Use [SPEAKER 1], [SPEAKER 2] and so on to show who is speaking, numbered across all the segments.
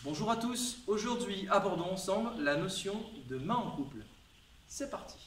[SPEAKER 1] Bonjour à tous, aujourd'hui abordons ensemble la notion de main en couple. C'est parti.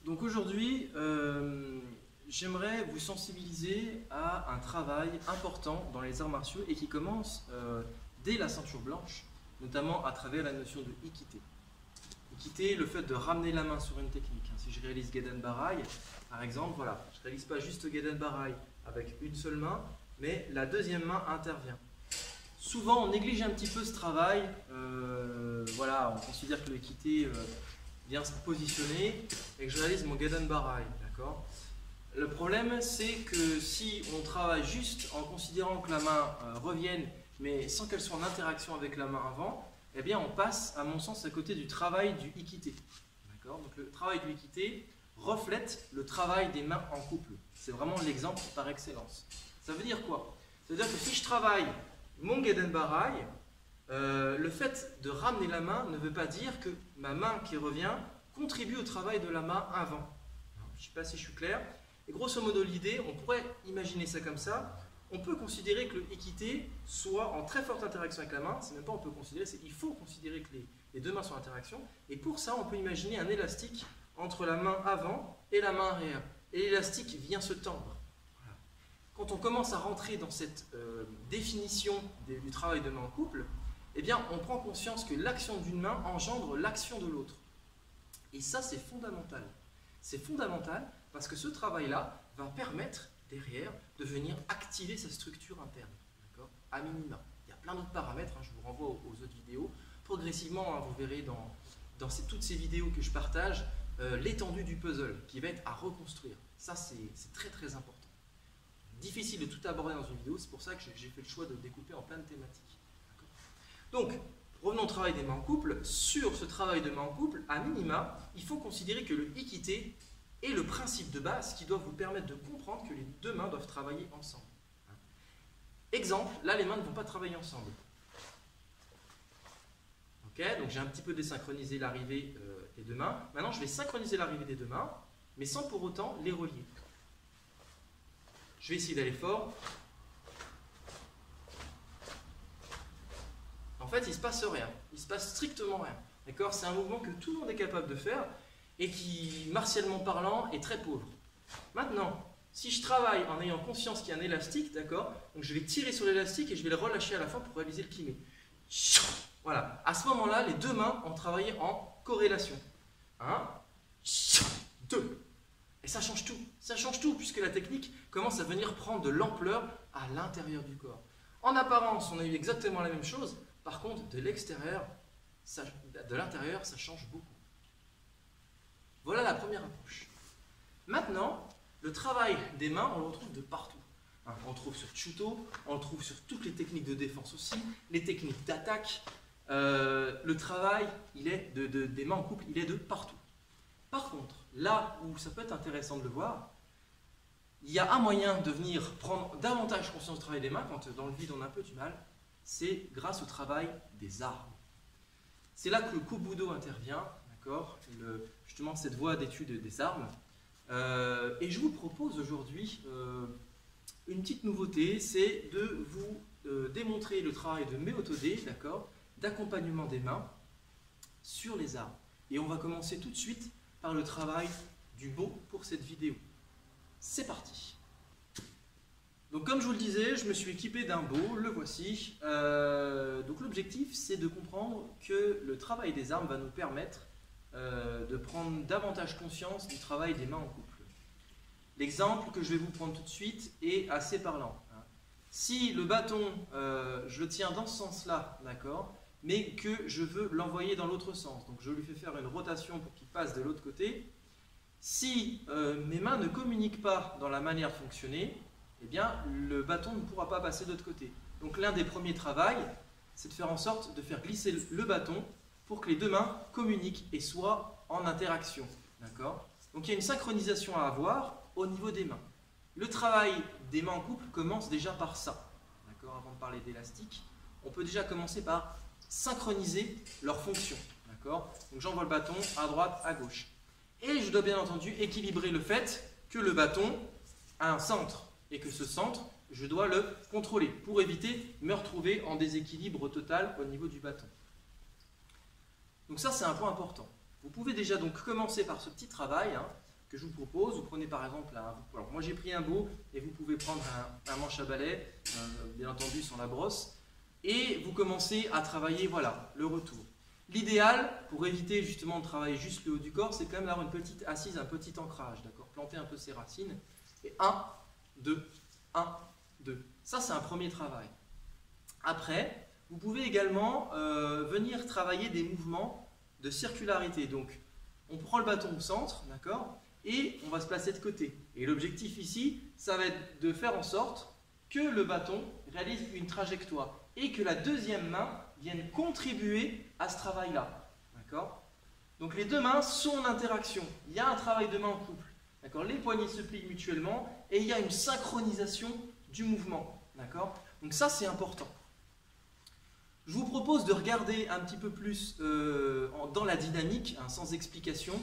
[SPEAKER 1] Donc aujourd'hui, j'aimerais vous sensibiliser à un travail important dans les arts martiaux et qui commence dès la ceinture blanche, notamment à travers la notion de Ikité. Ikité, le fait de ramener la main sur une technique. Si je réalise Geden Barai, par exemple, voilà, je ne réalise pas juste Geden Barai avec une seule main, mais la deuxième main intervient. Souvent, on néglige un petit peu ce travail. Voilà, on considère que le Ikité vient se positionner et que je réalise mon Geden Barai, d'accord ? Le problème, c'est que si on travaille juste en considérant que la main revienne, mais sans qu'elle soit en interaction avec la main avant, eh bien on passe, à mon sens, à côté du travail du Ikité. D'accord ? Donc le travail du Ikité reflète le travail des mains en couple. C'est vraiment l'exemple par excellence. Ça veut dire quoi ? Ça veut dire que si je travaille mon Geden Barai, le fait de ramener la main ne veut pas dire que ma main qui revient contribue au travail de la main avant. Je ne sais pas si je suis clair. Et grosso modo, l'idée, on pourrait imaginer ça comme ça. On peut considérer que le Ikité soit en très forte interaction avec la main. C'est même pas on peut considérer, c'est il faut considérer que les deux mains sont en interaction. Et pour ça, on peut imaginer un élastique entre la main avant et la main arrière. Et l'élastique vient se tendre. Voilà. Quand on commence à rentrer dans cette définition du travail de main en couple, eh bien, on prend conscience que l'action d'une main engendre l'action de l'autre. Et ça, c'est fondamental. C'est fondamental parce que ce travail-là va permettre, derrière, de venir activer sa structure interne, à minima. Il y a plein d'autres paramètres, je vous renvoie aux autres vidéos. Progressivement, vous verrez dans toutes ces vidéos que je partage, l'étendue du puzzle qui va être à reconstruire. Ça, c'est très très important. Difficile de tout aborder dans une vidéo, c'est pour ça que j'ai fait le choix de découper en plein de thématiques. Donc, revenons au travail des mains en couple. Sur ce travail de main en couple, à minima, il faut considérer que le Ikité est le principe de base qui doit vous permettre de comprendre que les deux mains doivent travailler ensemble. Exemple, là les mains ne vont pas travailler ensemble. Ok, donc j'ai un petit peu désynchronisé l'arrivée des deux mains. Maintenant, je vais synchroniser l'arrivée des deux mains, mais sans pour autant les relier. Je vais essayer d'aller fort. En fait, il ne se passe rien, il ne se passe strictement rien. D'accord ? C'est un mouvement que tout le monde est capable de faire et qui, martialement parlant, est très pauvre. Maintenant, si je travaille en ayant conscience qu'il y a un élastique, d'accord ? Donc je vais tirer sur l'élastique et je vais le relâcher à la fin pour réaliser le kimé. Voilà. À ce moment-là, les deux mains ont travaillé en corrélation. 1, 2. Et ça change tout. Ça change tout puisque la technique commence à venir prendre de l'ampleur à l'intérieur du corps. En apparence, on a eu exactement la même chose. Par contre, de l'extérieur, de l'intérieur, ça change beaucoup. Voilà la première approche. Maintenant, le travail des mains, on le retrouve de partout. On le trouve sur Chuto, on le trouve sur toutes les techniques de défense aussi, les techniques d'attaque. Le travail, des mains en couple, il est de partout. Par contre, là où ça peut être intéressant de le voir, il y a un moyen de venir prendre davantage conscience du travail des mains, quand dans le vide on a un peu du mal, c'est grâce au travail des armes. C'est là que le Kobudo intervient, d'accord, justement cette voie d'étude des armes. Et je vous propose aujourd'hui une petite nouveauté, c'est de vous démontrer le travail de Meotode, d'accord, d'accompagnement des mains sur les armes. Et on va commencer tout de suite par le travail du bo pour cette vidéo. C'est parti. Donc comme je vous le disais, je me suis équipé d'un bo, le voici. Donc l'objectif, c'est de comprendre que le travail des armes va nous permettre de prendre davantage conscience du travail des mains en couple. L'exemple que je vais vous prendre tout de suite est assez parlant. Si le bâton, je le tiens dans ce sens-là, d'accord, mais que je veux l'envoyer dans l'autre sens, donc je lui fais faire une rotation pour qu'il passe de l'autre côté, Si mes mains ne communiquent pas dans la manière de fonctionner, eh bien, le bâton ne pourra pas passer de l'autre côté. Donc l'un des premiers travaux, c'est de faire en sorte de faire glisser le bâton pour que les deux mains communiquent et soient en interaction. D'accord ? Donc il y a une synchronisation à avoir au niveau des mains. Le travail des mains en couple commence déjà par ça. D'accord ? Avant de parler d'élastique, on peut déjà commencer par synchroniser leurs fonctions. D'accord ? Donc j'envoie le bâton à droite, à gauche. Et je dois bien entendu équilibrer le fait que le bâton a un centre et que ce centre, je dois le contrôler pour éviter de me retrouver en déséquilibre total au niveau du bâton. Donc ça, c'est un point important. Vous pouvez déjà donc commencer par ce petit travail que je vous propose. Vous prenez par exemple, alors moi j'ai pris un beau et vous pouvez prendre un manche à balai, bien entendu sans la brosse, et vous commencez à travailler voilà, le retour. L'idéal, pour éviter justement de travailler juste le haut du corps, c'est quand même d'avoir une petite assise, un petit ancrage, d'accord ? Planter un peu ses racines. Et 1, 2, 1, 2. Ça, c'est un premier travail. Après, vous pouvez également venir travailler des mouvements de circularité. Donc, on prend le bâton au centre, d'accord ? Et on va se placer de côté. Et l'objectif ici, ça va être de faire en sorte que le bâton réalise une trajectoire et que la deuxième main vienne contribuer à ce travail-là. D'accord ? Donc les deux mains sont en interaction. Il y a un travail de main en couple. D'accord ? Les poignets se plient mutuellement et il y a une synchronisation du mouvement. D'accord ? Donc ça, c'est important. Je vous propose de regarder un petit peu plus dans la dynamique, sans explication,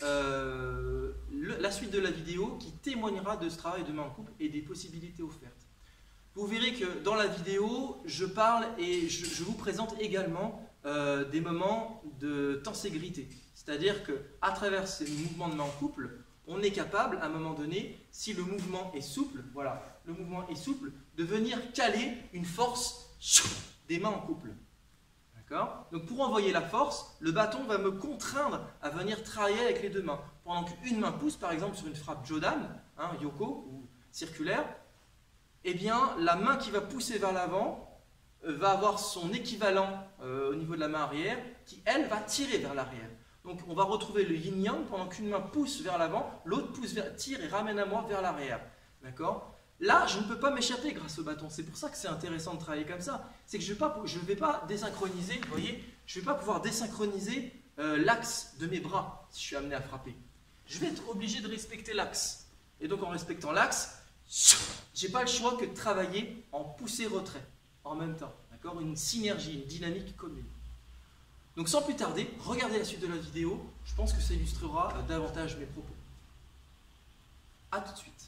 [SPEAKER 1] la suite de la vidéo qui témoignera de ce travail de main en couple et des possibilités offertes. Vous verrez que dans la vidéo, je parle et je vous présente également des moments de tenségrité. C'est-à-dire qu'à travers ces mouvements de main en couple, on est capable, à un moment donné, si le mouvement est souple, voilà, le mouvement est souple, de venir caler une force des mains en couple. D'accord ? Donc pour envoyer la force, le bâton va me contraindre à venir travailler avec les deux mains. Pendant qu'une main pousse, par exemple sur une frappe Jodan, Yoko ou circulaire, eh bien la main qui va pousser vers l'avant va avoir son équivalent au niveau de la main arrière qui, elle, va tirer vers l'arrière. Donc on va retrouver le yin-yang pendant qu'une main pousse vers l'avant, l'autre tire et ramène à moi vers l'arrière. D'accord ? Là, je ne peux pas m'échapper grâce au bâton. C'est pour ça que c'est intéressant de travailler comme ça. C'est que je ne vais pas désynchroniser, vous voyez, je ne vais pas pouvoir désynchroniser l'axe de mes bras si je suis amené à frapper. Je vais être obligé de respecter l'axe. Et donc en respectant l'axe, je n'ai pas le choix que de travailler en poussée-retrait en même temps. D'accord ? Une synergie, une dynamique commune. Donc sans plus tarder, regardez la suite de la vidéo. Je pense que ça illustrera davantage mes propos. A tout de suite.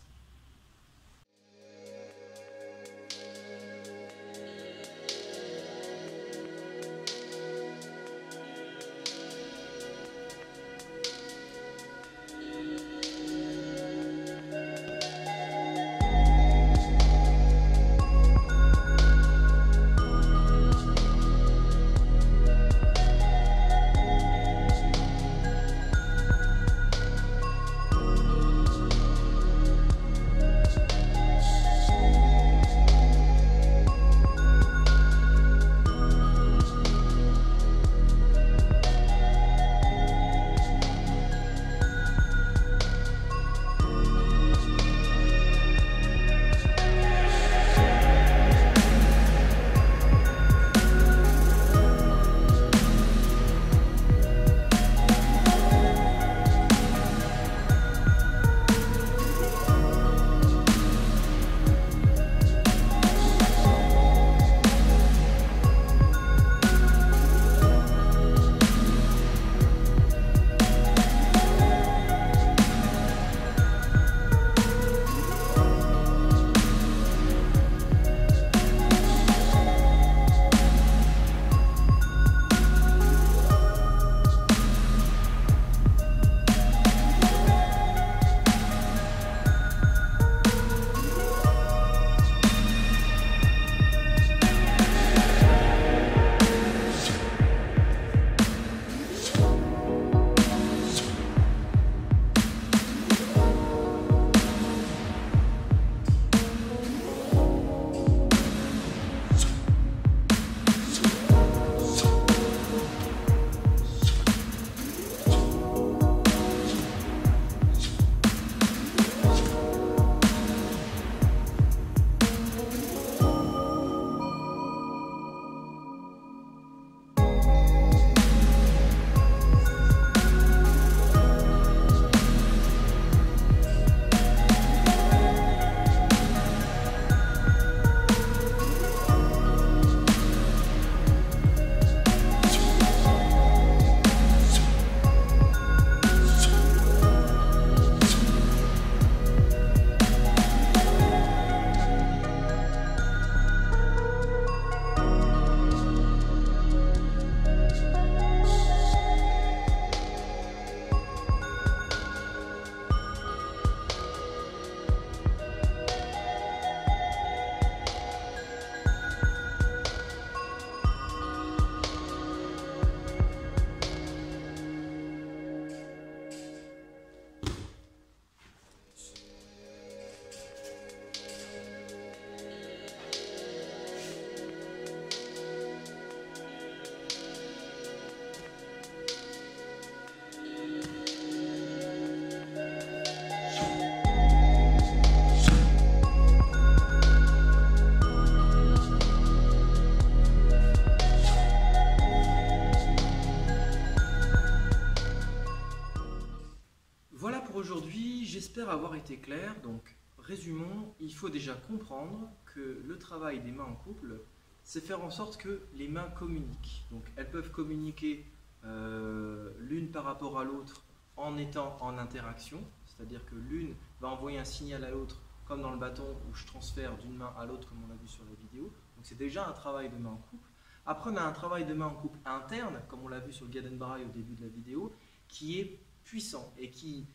[SPEAKER 1] J'espère avoir été clair. Donc, résumons, il faut déjà comprendre que le travail des mains en couple, c'est faire en sorte que les mains communiquent. Donc, elles peuvent communiquer l'une par rapport à l'autre en étant en interaction, c'est-à-dire que l'une va envoyer un signal à l'autre, comme dans le bâton où je transfère d'une main à l'autre, comme on l'a vu sur la vidéo. Donc, c'est déjà un travail de main en couple. Après, on a un travail de main en couple interne, comme on l'a vu sur le Gardenbraille au début de la vidéo, qui est puissant et qui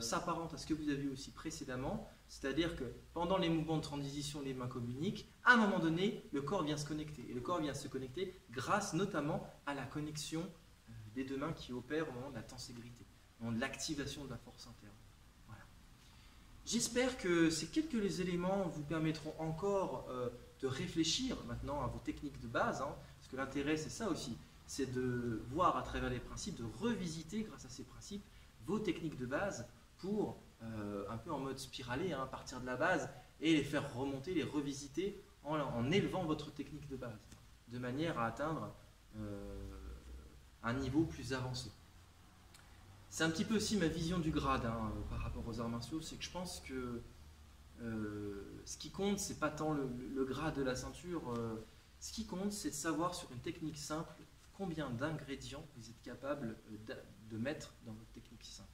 [SPEAKER 1] s'apparente à ce que vous avez vu aussi précédemment, c'est-à-dire que pendant les mouvements de transition, les mains communiquent, à un moment donné, le corps vient se connecter. Et le corps vient se connecter grâce notamment à la connexion des deux mains qui opèrent au moment de la tenségrité, au moment de l'activation de la force interne. Voilà. J'espère que ces quelques éléments vous permettront encore de réfléchir maintenant à vos techniques de base, hein, parce que l'intérêt c'est ça aussi, c'est de voir à travers les principes, de revisiter grâce à ces principes vos techniques de base pour, un peu en mode spiralé, hein, partir de la base et les faire remonter, les revisiter en élevant votre technique de base, de manière à atteindre un niveau plus avancé. C'est un petit peu aussi ma vision du grade hein, par rapport aux arts martiaux, c'est que je pense que ce qui compte, c'est pas tant le grade de la ceinture, ce qui compte, c'est de savoir sur une technique simple combien d'ingrédients vous êtes capable de mettre dans votre technique simple.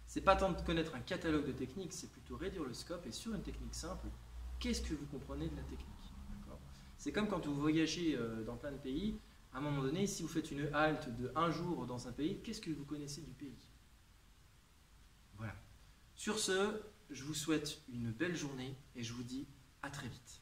[SPEAKER 1] C'est pas tant de connaître un catalogue de techniques, c'est plutôt réduire le scope et sur une technique simple, qu'est-ce que vous comprenez de la technique? C'est comme quand vous voyagez dans plein de pays, à un moment donné, si vous faites une halte de 1 jour dans un pays, qu'est-ce que vous connaissez du pays? Voilà. Sur ce, je vous souhaite une belle journée et je vous dis à très vite.